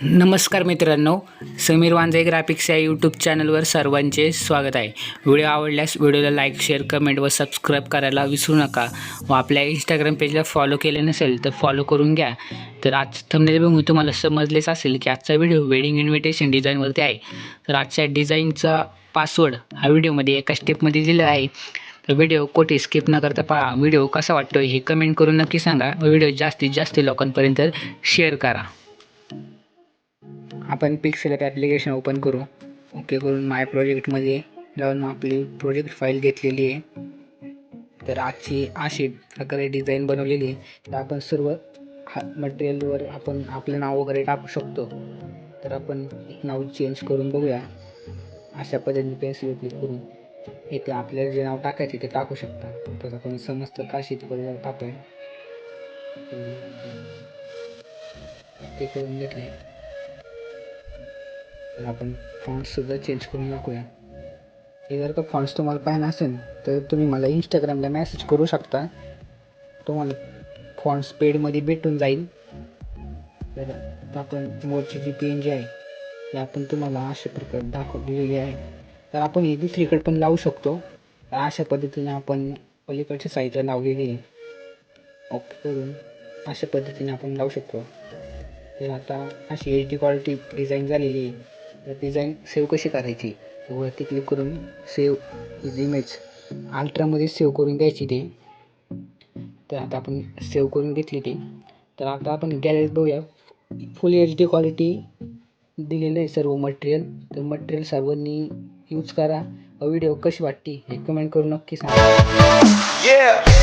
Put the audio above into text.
नमस्कार मित्रांनो, समीर वांजे ग्राफिक्स या यूट्यूब चॅनलवर सर्वांचे स्वागत आहे. व्हिडिओ आवडल्यास व्हिडिओला लाईक, शेअर, कमेंट व सबस्क्राईब करायला विसरू नका. व आपल्या इंस्टाग्राम पेजला फॉलो केले नसेल तर फॉलो करून घ्या. तर आज थंबनेल बघून तुम्हाला समजलेच असेल की आजचा व्हिडिओ वेडिंग इन्व्हिटेशन डिझाईनवरती आहे. तर आजच्या डिझाईनचा पासवर्ड हा व्हिडिओमध्ये एका स्टेपमध्ये दिलेला आहे. तर व्हिडिओ कोठे स्किप न करता पहा. व्हिडिओ कसा वाटतो हे कमेंट करून नक्की सांगा. व्हिडिओ जास्तीत जास्त लोकांपर्यंत शेअर करा. आपण पिक्सेल ॲप्लिकेशन ओपन करू. ओके करून माय प्रोजेक्टमध्ये जाऊन आपली प्रोजेक्ट फाईल घेतलेली आहे. तर आजची अशी प्रकारे डिझाईन बनवलेली आहे. तर आपण सर्व मटेरियलवर आपण आपलं नाव वगैरे टाकू शकतो. तर आपण नाव चेंज करून बघूया. अशा पद्धतीने पेन्सिल क्लिक करून इथे आपल्याला जे नाव टाकायचे ते टाकू शकता. तर आपण समजतं काशी तिकडे टाकतोय ते करून घेतले. तर आपण फॉन्ट्ससुद्धा चेंज करून टाकूया. हे जर का फॉन्ट्स तुम्हाला पाहिजे असेल तर तुम्ही मला इंस्टाग्रामला मेसेज करू शकता. तुम्हाला फॉन्ट्स पेडमध्ये भेटून जाईल. तर आपण मोरची जी पेन जी आहे ती आपण तुम्हाला अशा प्रकारे दाखवलेली आहे. तर आपण ही दुसरीकडे पण लावू शकतो. अशा पद्धतीने आपण पलीकडच्या साईडला लावलेली आहे. ओके करून अशा पद्धतीने आपण लावू शकतो. तर आता अशी HD क्वालिटी डिझाईन झालेली आहे. तर डिझाईन सेव्ह कशी करायची, वरती क्लिक करून सेव्ह इज इमेज अल्ट्रामध्ये सेव्ह करून द्यायची ते. तर आता आपण सेव्ह करून घेतली ती. तर आता आपण गॅलरीत बघूया. फुल HD क्वालिटी दिलेलं आहे सर्व मटेरियल. तर मटेरियल सर्वांनी यूज करा. व्हिडिओ कशी वाटते हे कमेंट करून नक्की सांगा.